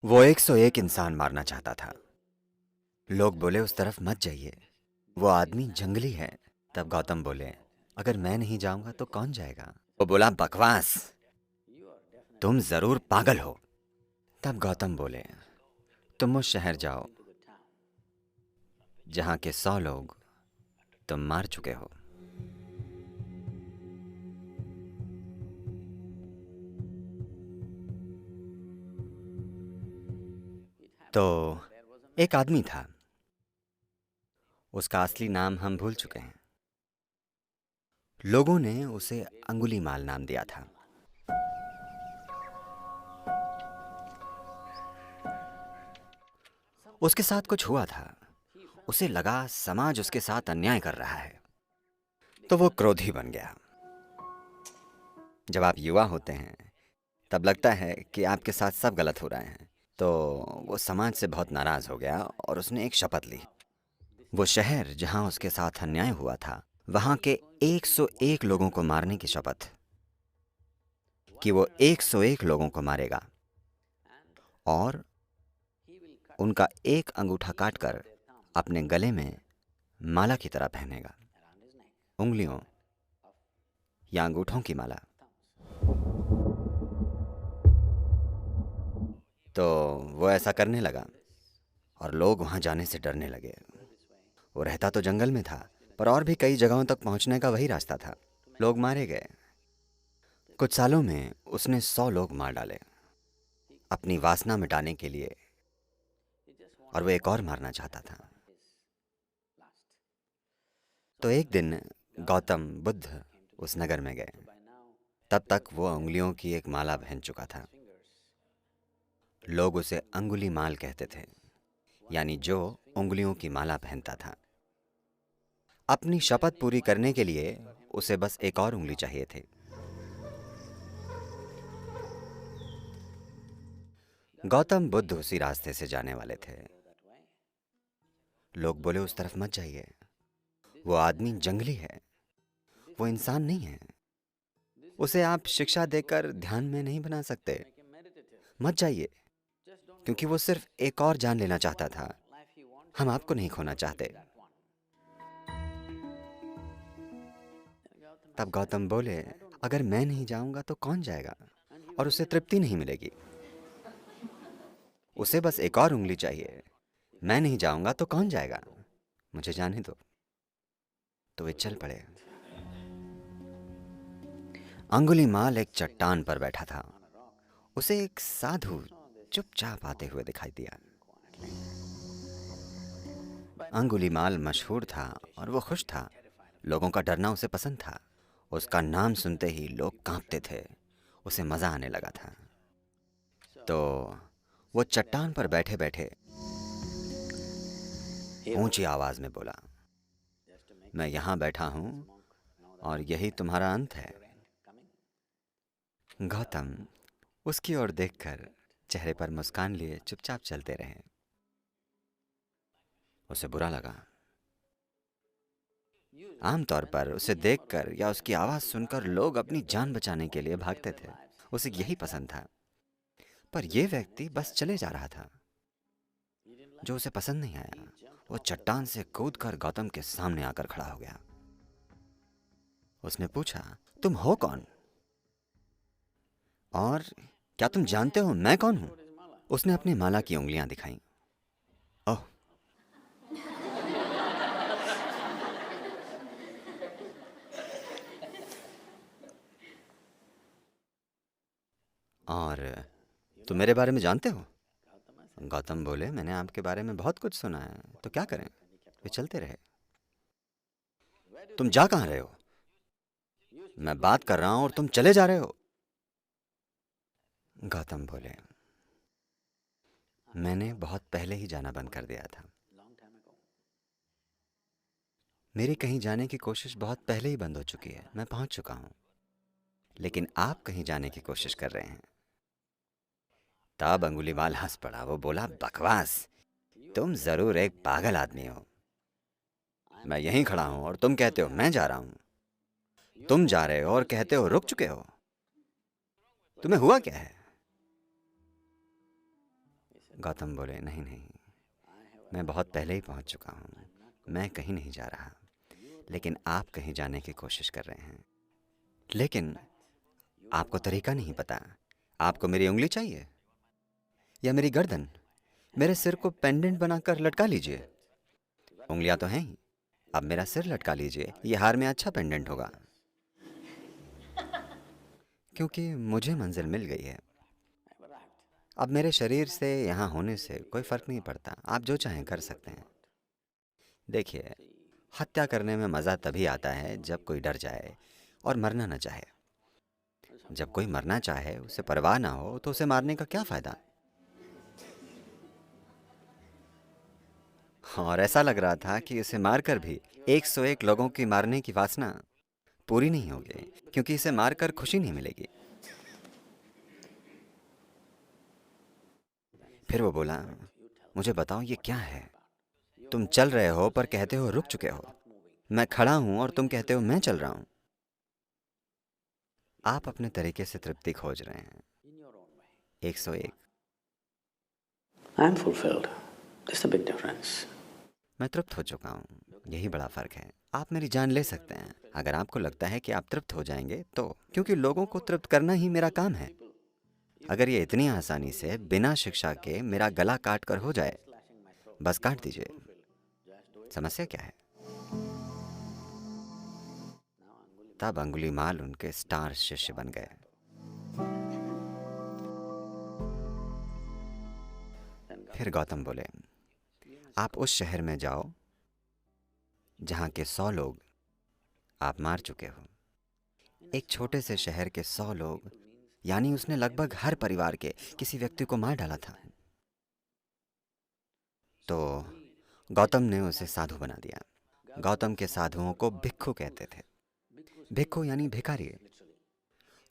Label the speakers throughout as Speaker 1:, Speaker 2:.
Speaker 1: वो 101 इंसान मारना चाहता था। लोग बोले उस तरफ मत जाइए, वो आदमी जंगली है। तब गौतम बोले, अगर मैं नहीं जाऊंगा तो कौन जाएगा? वो बोला, बकवास, तुम जरूर पागल हो। तब गौतम बोले, तुम उस शहर जाओ जहां के 100 लोग तुम मार चुके हो। तो एक आदमी था, उसका असली नाम हम भूल चुके हैं। लोगों ने उसे अंगुलीमाल नाम दिया था। उसके साथ कुछ हुआ था। उसे लगा समाज उसके साथ अन्याय कर रहा है, तो वो क्रोधी बन गया। जब आप युवा होते हैं तब लगता है कि आपके साथ सब गलत हो रहे हैं। तो वो समाज से बहुत नाराज हो गया और उसने एक शपथ ली। वो शहर जहां उसके साथ अन्याय हुआ था, वहां के 101 लोगों को मारने की शपथ, कि वो 101 लोगों को मारेगा और उनका एक अंगूठा काटकर अपने गले में माला की तरह पहनेगा, उंगलियों या अंगूठों की माला। तो वो ऐसा करने लगा और लोग वहां जाने से डरने लगे। वो रहता तो जंगल में था, पर और भी कई जगहों तक पहुंचने का वही रास्ता था। लोग मारे गए। कुछ सालों में उसने 100 लोग मार डाले अपनी वासना मिटाने के लिए, और वो एक और मारना चाहता था। तो एक दिन गौतम बुद्ध उस नगर में गए। तब तक वो उंगलियों की एक माला पहन चुका था। लोग उसे अंगुली माल कहते थे, यानी जो उंगलियों की माला पहनता था। अपनी शपथ पूरी करने के लिए उसे बस एक और उंगली चाहिए थी। गौतम बुद्ध उसी रास्ते से जाने वाले थे। लोग बोले उस तरफ मत जाइए, वो आदमी जंगली है, वो इंसान नहीं है, उसे आप शिक्षा देकर ध्यान में नहीं बना सकते। मत जाइए, क्योंकि वो सिर्फ एक और जान लेना चाहता था। हम आपको नहीं खोना चाहते। तब गौतम बोले, अगर मैं नहीं जाऊंगा तो कौन जाएगा? और उसे तृप्ति नहीं मिलेगी। उसे बस एक और उंगली चाहिए। मैं नहीं जाऊंगा तो कौन जाएगा? मुझे जाने दो। तो वे चल पड़े। अंगुलीमाल एक चट्टान पर बैठा था। उसे एक साधु चुपचाप आते हुए दिखाई दिया। अंगुलीमाल मशहूर था और वो खुश था। लोगों का डरना उसे पसंद था। उसका नाम सुनते ही लोग कांपते थे। उसे मजा आने लगा था। तो वो चट्टान पर बैठे बैठे ऊंची आवाज में बोला, मैं यहां बैठा हूं और यही तुम्हारा अंत है। गौतम उसकी ओर देखकर चेहरे पर मुस्कान लिए चुपचाप चलते रहे। उसे बुरा लगा। आमतौर पर उसे देखकर या उसकी आवाज सुनकर लोग अपनी जान बचाने के लिए भागते थे। उसे यही पसंद था। पर यह व्यक्ति बस चले जा रहा था, जो उसे पसंद नहीं आया। वो चट्टान से कूदकर गौतम के सामने आकर खड़ा हो गया। उसने पूछा, तुम हो कौन? और क्या तुम जानते हो मैं कौन हूं? उसने अपनी माला की उंगलियां दिखाईं। ओह, और तुम मेरे बारे में जानते हो? गौतम बोले, मैंने आपके बारे में बहुत कुछ सुना है, तो क्या करें? वे चलते रहे। तुम जा कहां रहे हो? मैं बात कर रहा हूं और तुम चले जा रहे हो। गौतम बोले, मैंने बहुत पहले ही जाना बंद कर दिया था। मेरी कहीं जाने की कोशिश बहुत पहले ही बंद हो चुकी है। मैं पहुंच चुका हूं। लेकिन आप कहीं जाने की कोशिश कर रहे हैं। तब अंगुलीमाल हंस पड़ा। वो बोला, बकवास, तुम जरूर एक पागल आदमी हो। मैं यहीं खड़ा हूं और तुम कहते हो मैं जा रहा हूं। तुम जा रहे हो और कहते हो रुक चुके हो। तुम्हें हुआ क्या है? गौतम बोले, नहीं नहीं, मैं बहुत पहले ही पहुंच चुका हूँ, मैं कहीं नहीं जा रहा, लेकिन आप कहीं जाने की कोशिश कर रहे हैं। लेकिन आपको तरीका नहीं पता। आपको मेरी उंगली चाहिए या मेरी गर्दन? मेरे सिर को पेंडेंट बनाकर लटका लीजिए। उंगलियां तो हैं ही, अब मेरा सिर लटका लीजिए, ये हार में अच्छा पेंडेंट होगा। क्योंकि मुझे मंजिल मिल गई है। अब मेरे शरीर से यहाँ होने से कोई फ़र्क नहीं पड़ता, आप जो चाहें कर सकते हैं। देखिए, हत्या करने में मज़ा तभी आता है जब कोई डर जाए और मरना न चाहे। जब कोई मरना चाहे, उसे परवाह ना हो, तो उसे मारने का क्या फ़ायदा? और ऐसा लग रहा था कि उसे मारकर भी 101 लोगों की मारने की वासना पूरी नहीं होगी, क्योंकि इसे मारकर खुशी नहीं मिलेगी। फिर वो बोला, मुझे बताओ ये क्या है? तुम चल रहे हो पर कहते हो रुक चुके हो। मैं खड़ा हूं और तुम कहते हो मैं चल रहा हूं। आप अपने तरीके से तृप्ति खोज रहे हैं। 101।
Speaker 2: I'm fulfilled. That's the big difference.
Speaker 1: मैं तृप्त हो चुका हूँ, यही बड़ा फर्क है। आप मेरी जान ले सकते हैं अगर आपको लगता है कि आप तृप्त हो जाएंगे तो, क्योंकि लोगों को तृप्त करना ही मेरा काम है। अगर ये इतनी आसानी से बिना शिक्षा के मेरा गला काट कर हो जाए, बस काट दीजिए। समस्या क्या है? तब अंगुलीमाल उनके स्टार शिष्य बन गए। फिर गौतम बोले, आप उस शहर में जाओ जहां के 100 लोग आप मार चुके हो। एक छोटे से शहर के 100 लोग, यानी उसने लगभग हर परिवार के किसी व्यक्ति को मार डाला था। तो गौतम ने उसे साधु बना दिया। गौतम के साधुओं को भिक्खु कहते थे। भिक्खु यानी भिखारी।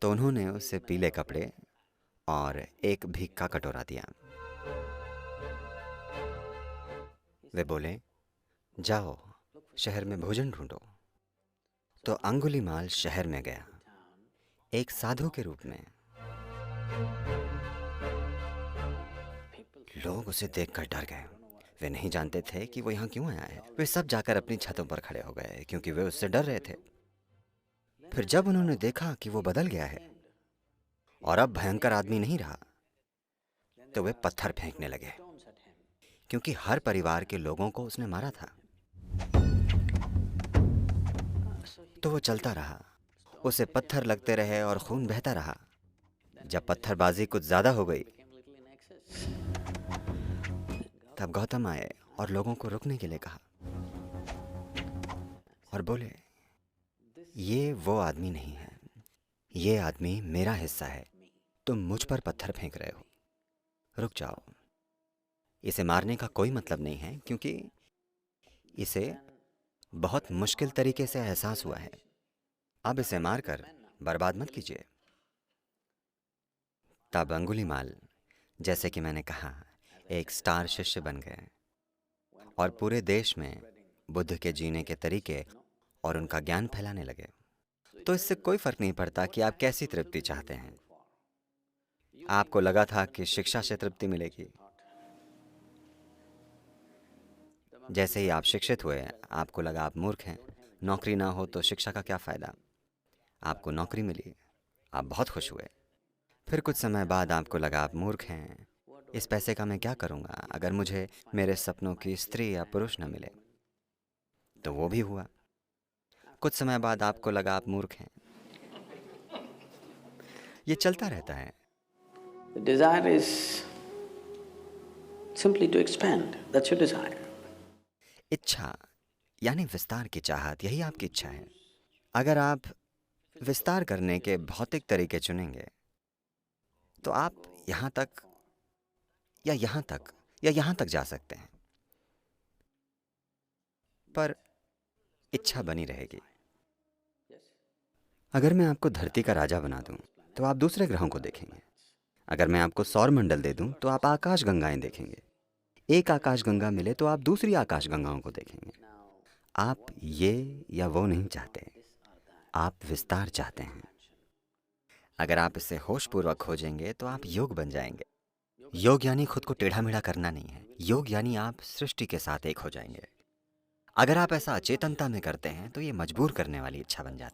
Speaker 1: तो उन्होंने उसे पीले कपड़े और एक भीख का कटोरा दिया। वे बोले, जाओ शहर में भोजन ढूंढो। तो अंगुलीमाल शहर में गया एक साधु के रूप में। लोग उसे देखकर डर गए। वे नहीं जानते थे कि वो यहाँ क्यों आया है। वे सब जाकर अपनी छतों पर खड़े हो गए क्योंकि वे उससे डर रहे थे। फिर जब उन्होंने देखा कि वो बदल गया है और अब भयंकर आदमी नहीं रहा, तो वे पत्थर फेंकने लगे, क्योंकि हर परिवार के लोगों को उसने मारा था। तो वो चलता रहा, उसे पत्थर लगते रहे और खून बहता रहा। जब पत्थरबाजी कुछ ज्यादा हो गई, तब गौतम आए और लोगों को रुकने के लिए कहा और बोले, ये वो आदमी नहीं है, ये आदमी मेरा हिस्सा है। तुम मुझ पर पत्थर फेंक रहे हो, रुक जाओ। इसे मारने का कोई मतलब नहीं है, क्योंकि इसे बहुत मुश्किल तरीके से एहसास हुआ है। अब इसे मारकर बर्बाद मत कीजिए। तब अंगुलीमाल, जैसे कि मैंने कहा, एक स्टार शिष्य बन गए और पूरे देश में बुद्ध के जीने के तरीके और उनका ज्ञान फैलाने लगे। तो इससे कोई फर्क नहीं पड़ता कि आप कैसी तृप्ति चाहते हैं। आपको लगा था कि शिक्षा से तृप्ति मिलेगी। जैसे ही आप शिक्षित हुए, आपको लगा आप मूर्ख हैं, नौकरी ना हो तो शिक्षा का क्या फ़ायदा। आपको नौकरी मिली, आप बहुत खुश हुए। फिर कुछ समय बाद आपको लगा आप मूर्ख हैं, इस पैसे का मैं क्या करूँगा अगर मुझे मेरे सपनों की स्त्री या पुरुष न मिले। तो वो भी हुआ। कुछ समय बाद आपको लगा आप मूर्ख हैं। ये चलता रहता है।
Speaker 2: The desire is simply to expand. That's your desire.
Speaker 1: इच्छा यानी विस्तार की चाहत, यही आपकी इच्छा है। अगर आप विस्तार करने के भौतिक तरीके चुनेंगे, तो आप यहाँ तक या यहाँ तक या यहाँ तक जा सकते हैं, पर इच्छा बनी रहेगी। अगर मैं आपको धरती का राजा बना दूं, तो आप दूसरे ग्रहों को देखेंगे। अगर मैं आपको सौर मंडल दे दूं, तो आप आकाश गंगाएं देखेंगे। एक आकाश गंगा मिले तो आप दूसरी आकाश गंगाओं को देखेंगे। आप ये या वो नहीं चाहते, आप विस्तार चाहते हैं। अगर आप इसे होशपूर्वक खोजेंगे तो आप योग बन जाएंगे। योग यानी खुद को टेढ़ा मेढ़ा करना नहीं है। योग यानी आप सृष्टि के साथ एक हो जाएंगे। अगर आप ऐसा अचेतनता में करते हैं तो ये मजबूर करने वाली इच्छा बन जाती है।